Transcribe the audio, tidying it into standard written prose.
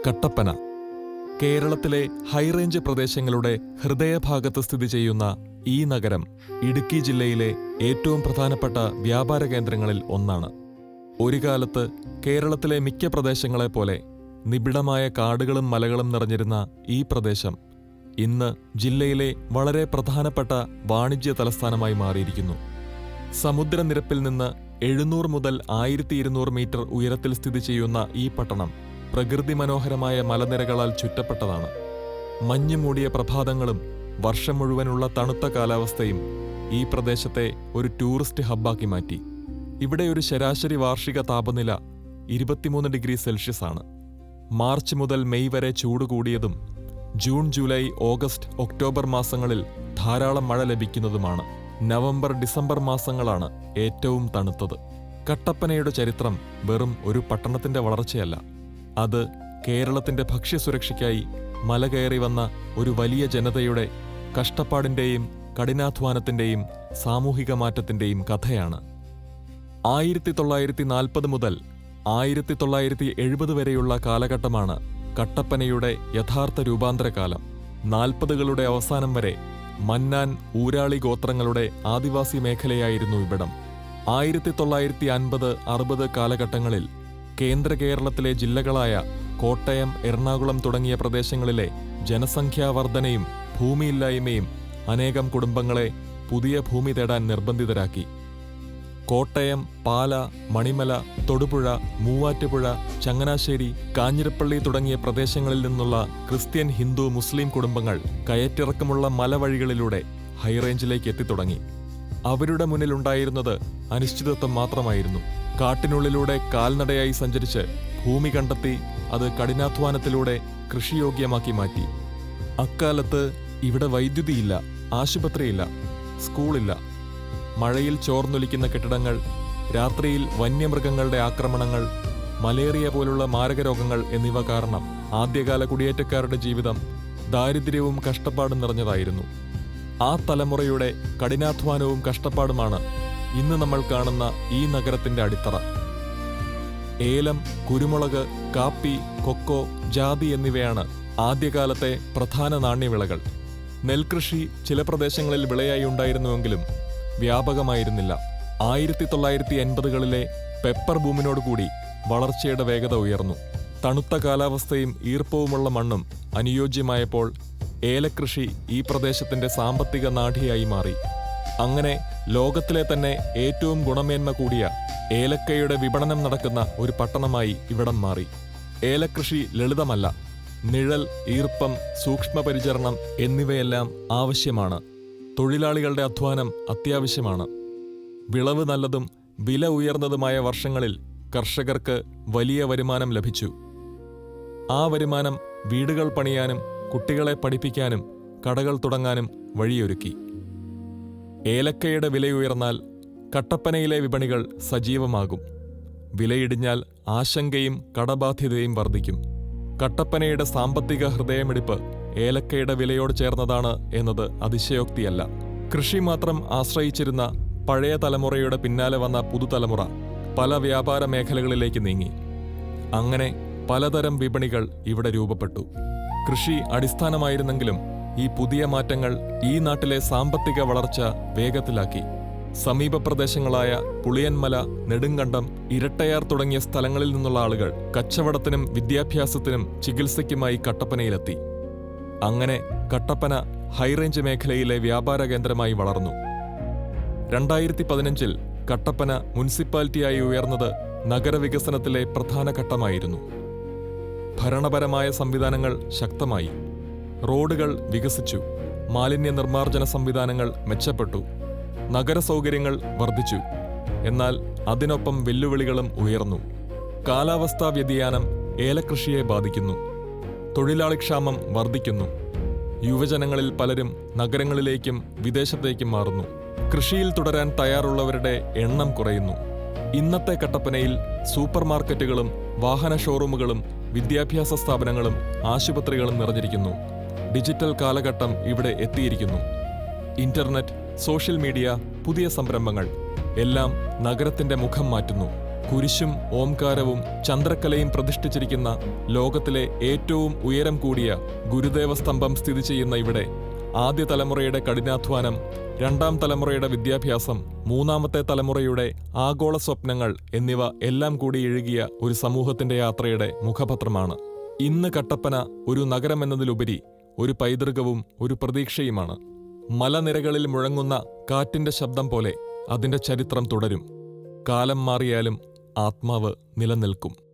കട്ടപ്പന കേരളത്തിലെ ഹൈറേഞ്ച് പ്രദേശങ്ങളുടെ ഹൃദയഭാഗത്ത് സ്ഥിതി ചെയ്യുന്ന ഈ നഗരം ഇടുക്കി ജില്ലയിലെ ഏറ്റവും പ്രധാനപ്പെട്ട വ്യാപാര കേന്ദ്രങ്ങളിൽ ഒന്നാണ്. ഒരു കാലത്ത് കേരളത്തിലെ മിക്ക പ്രദേശങ്ങളെപ്പോലെ നിബിഡമായ കാടുകളും മലകളും നിറഞ്ഞിരുന്ന ഈ പ്രദേശം ഇന്ന് ജില്ലയിലെ വളരെ പ്രധാനപ്പെട്ട വാണിജ്യ തലസ്ഥാനമായി മാറിയിരിക്കുന്നു. സമുദ്രനിരപ്പിൽ നിന്ന് 700 മുതൽ 1200 മീറ്റർ ഉയരത്തിൽ സ്ഥിതി ചെയ്യുന്ന ഈ പട്ടണം പ്രകൃതി മനോഹരമായ മലനിരകളാൽ ചുറ്റപ്പെട്ടതാണ്. മഞ്ഞുമൂടിയ പ്രഭാതങ്ങളും വർഷം മുഴുവനുള്ള തണുത്ത കാലാവസ്ഥയും ഈ പ്രദേശത്തെ ഒരു ടൂറിസ്റ്റ് ഹബ്ബാക്കി മാറ്റി. ഇവിടെ ഒരു ശരാശരി വാർഷിക താപനില 23 ഡിഗ്രി സെൽഷ്യസ് ആണ്. മാർച്ച് മുതൽ മെയ് വരെ ചൂട് കൂടിയതും ജൂൺ, ജൂലൈ, ഓഗസ്റ്റ്, ഒക്ടോബർ മാസങ്ങളിൽ ധാരാളം മഴ ലഭിക്കുന്നതുമാണ്. നവംബർ, ഡിസംബർ മാസങ്ങളാണ് ഏറ്റവും തണുത്തത്. കട്ടപ്പനയുടെ ചരിത്രം വെറും ഒരു പട്ടണത്തിന്റെ വളർച്ചയല്ല. അത് കേരളത്തിന്റെ ഭക്ഷ്യസുരക്ഷയ്ക്കായി മല കയറി വന്ന ഒരു വലിയ ജനതയുടെ കഷ്ടപ്പാടിന്റെയും കഠിനാധ്വാനത്തിന്റെയും സാമൂഹിക മാറ്റത്തിന്റെയും കഥയാണ്. 1940 മുതൽ 1970 വരെയുള്ള കാലഘട്ടമാണ് കട്ടപ്പനയുടെ യഥാർത്ഥ രൂപാന്തരകാലം. 40കളുടെ അവസാനം വരെ മന്നാൻ, ഊരാളി ഗോത്രങ്ങളുടെ ആദിവാസി മേഖലയായിരുന്നു ഇവിടം. 1950-60 കാലഘട്ടങ്ങളിൽ കേന്ദ്ര കേരളത്തിലെ ജില്ലകളായ കോട്ടയം, എറണാകുളം തുടങ്ങിയ പ്രദേശങ്ങളിലെ ജനസംഖ്യാവർധനയും ഭൂമിയില്ലായ്മയും അനേകം കുടുംബങ്ങളെ പുതിയ ഭൂമി തേടാൻ നിർബന്ധിതരാക്കി. കോട്ടയം, പാല, മണിമല, തൊടുപുഴ, മൂവാറ്റുപുഴ, ചങ്ങനാശ്ശേരി, കാഞ്ഞിരപ്പള്ളി തുടങ്ങിയ പ്രദേശങ്ങളിൽ നിന്നുള്ള ക്രിസ്ത്യൻ, ഹിന്ദു, മുസ്ലിം കുടുംബങ്ങൾ കയറ്റിറക്കമുള്ള മലവഴികളിലൂടെ ഹൈറേഞ്ചിലേക്ക് എത്തിത്തുടങ്ങി. അവരുടെ മുന്നിലുണ്ടായിരുന്നത് അനിശ്ചിതത്വം മാത്രമായിരുന്നു. കാട്ടിനുള്ളിലൂടെ കാൽനടയായി സഞ്ചരിച്ച് ഭൂമി കണ്ടെത്തി അത് കഠിനാധ്വാനത്തിലൂടെ കൃഷിയോഗ്യമാക്കി മാറ്റി. അക്കാലത്ത് ഇവിടെ വൈദ്യുതിയില്ല, ആശുപത്രിയില്ല, സ്കൂളില്ല. മഴയിൽ ചോർന്നൊലിക്കുന്ന കെട്ടിടങ്ങൾ, രാത്രിയിൽ വന്യമൃഗങ്ങളുടെ ആക്രമണങ്ങൾ, മലേറിയ പോലുള്ള മാരകരോഗങ്ങൾ എന്നിവ കാരണം ആദ്യകാല കുടിയേറ്റക്കാരുടെ ജീവിതം ദാരിദ്ര്യവും കഷ്ടപ്പാടും നിറഞ്ഞതായിരുന്നു. ആ തലമുറയുടെ കഠിനാധ്വാനവും കഷ്ടപ്പാടുമാണ് ഇന്ന് നമ്മൾ കാണുന്ന ഈ നഗരത്തിന്റെ അടിത്തറ. ഏലം, കുരുമുളക്, കാപ്പി, കൊക്കോ, ജാതി എന്നിവയാണ് ആദ്യകാലത്തെ പ്രധാന നാണ്യവിളകൾ. നെൽകൃഷി ചില പ്രദേശങ്ങളിൽ വിളയായി ഉണ്ടായിരുന്നുവെങ്കിലും വ്യാപകമായിരുന്നില്ല. 1980കളിലെ പെപ്പർ ബൂമിനോടുകൂടി വളർച്ചയുടെ വേഗത ഉയർന്നു. തണുത്ത കാലാവസ്ഥയും ഈർപ്പവുമുള്ള മണ്ണും അനുയോജ്യമായപ്പോൾ ഏലകൃഷി ഈ പ്രദേശത്തിന്റെ സാമ്പത്തിക നാഡിയായി മാറി. അങ്ങനെ ലോകത്തിലെ തന്നെ ഏറ്റവും ഗുണമേന്മ കൂടിയ ഏലക്കയുടെ വിപണനം നടക്കുന്ന ഒരു പട്ടണമായി ഇവിടം മാറി. ഏലകൃഷി ലളിതമല്ല. നിഴൽ, ഈർപ്പം, സൂക്ഷ്മപരിചരണം എന്നിവയെല്ലാം ആവശ്യമാണ്. തൊഴിലാളികളുടെ അധ്വാനം അത്യാവശ്യമാണ്. വിളവ് നല്ലതും വില ഉയർന്നതുമായ വർഷങ്ങളിൽ കർഷകർക്ക് വലിയ വരുമാനം ലഭിച്ചു. ആ വരുമാനം വീടുകൾ പണിയാനും കുട്ടികളെ പഠിപ്പിക്കാനും കടകൾ തുടങ്ങാനും വഴിയൊരുക്കി. ഏലക്കയുടെ വിലയുയർന്നാൽ കട്ടപ്പനയിലെ വിപണികൾ സജീവമാകും. വിലയിടിഞ്ഞാൽ ആശങ്കയും കടബാധ്യതയും വർദ്ധിക്കും. കട്ടപ്പനയുടെ സാമ്പത്തിക ഹൃദയമിടിപ്പ് ഏലക്കയുടെ വിലയോട് ചേർന്നതാണ് എന്നത് അതിശയോക്തിയല്ല. കൃഷി മാത്രം ആശ്രയിച്ചിരുന്ന പഴയ തലമുറയുടെ പിന്നാലെ വന്ന പുതുതലമുറ പല വ്യാപാര മേഖലകളിലേക്ക് നീങ്ങി. അങ്ങനെ പലതരം വിപണികൾ ഇവിടെ രൂപപ്പെട്ടു. കൃഷി അടിസ്ഥാനമായിരുന്നെങ്കിലും ഈ പുതിയ മാറ്റങ്ങൾ ഈ നാട്ടിലെ സാമ്പത്തിക വളർച്ച വേഗത്തിലാക്കി. സമീപ പ്രദേശങ്ങളായ പുളിയന്മല, നെടുങ്കണ്ടം, ഇരട്ടയാർ തുടങ്ങിയ സ്ഥലങ്ങളിൽ നിന്നുള്ള ആളുകൾ കച്ചവടത്തിനും വിദ്യാഭ്യാസത്തിനും ചികിത്സയ്ക്കുമായി കട്ടപ്പനയിലെത്തി. അങ്ങനെ കട്ടപ്പന ഹൈറേഞ്ച് മേഖലയിലെ വ്യാപാര കേന്ദ്രമായി വളർന്നു. 2015-ൽ കട്ടപ്പന മുനിസിപ്പാലിറ്റിയായി ഉയർന്നത് നഗരവികസനത്തിലെ പ്രധാന ഘട്ടമായിരുന്നു. ഭരണപരമായ സംവിധാനങ്ങൾ ശക്തമായി. റോഡുകൾ വികസിച്ചു. മാലിന്യ നിർമ്മാർജ്ജന സംവിധാനങ്ങൾ മെച്ചപ്പെട്ടു. നഗരസൗകര്യങ്ങൾ വർദ്ധിച്ചു. എന്നാൽ അതിനൊപ്പം വെല്ലുവിളികളും ഉയർന്നു. കാലാവസ്ഥാ വ്യതിയാനം ഏലകൃഷിയെ ബാധിക്കുന്നു. തൊഴിലാളിക്ഷാമം വർദ്ധിക്കുന്നു. യുവജനങ്ങളിൽ പലരും നഗരങ്ങളിലേക്കും വിദേശത്തേക്കും മാറുന്നു. കൃഷിയിൽ തുടരാൻ തയ്യാറുള്ളവരുടെ എണ്ണം കുറയുന്നു. ഇന്നത്തെ കട്ടപ്പനയിൽ സൂപ്പർ മാർക്കറ്റുകളും വാഹന ഷോറൂമുകളും വിദ്യാഭ്യാസ സ്ഥാപനങ്ങളും ആശുപത്രികളും നിറഞ്ഞിരിക്കുന്നു. ഡിജിറ്റൽ കാലഘട്ടം ഇവിടെ എത്തിയിരിക്കുന്നു. ഇന്റർനെറ്റ്, സോഷ്യൽ മീഡിയ, പുതിയ സംരംഭങ്ങൾ എല്ലാം നഗരത്തിന്റെ മുഖം മാറ്റുന്നു. കുരിശും ഓംകാരവും ചന്ദ്രക്കലയും പ്രതിഷ്ഠിച്ചിരിക്കുന്ന ലോകത്തിലെ ഏറ്റവും ഉയരം കൂടിയ ഗുരുദേവ സ്തംഭം സ്ഥിതി ചെയ്യുന്ന ഇവിടെ ആദ്യ തലമുറയുടെ കഠിനാധ്വാനം, രണ്ടാം തലമുറയുടെ വിദ്യാഭ്യാസം, മൂന്നാമത്തെ തലമുറയുടെ ആഗോള സ്വപ്നങ്ങൾ എന്നിവ എല്ലാം കൂടി ഇഴുകിയ ഒരു സമൂഹത്തിന്റെ യാത്രയുടെ മുഖപത്രമാണ്. ഇന്ന് കട്ടപ്പന ഒരു നഗരമെന്നതിലുപരി ഒരു പൈതൃകവും ഒരു പ്രതീക്ഷയുമാണ്. മലനിരകളിൽ മുഴങ്ങുന്ന കാറ്റിന്റെ ശബ്ദം പോലെ അതിന്റെ ചരിത്രം തുടരും. കാലം മാറിയാലും ആത്മാവ് നിലനിൽക്കും.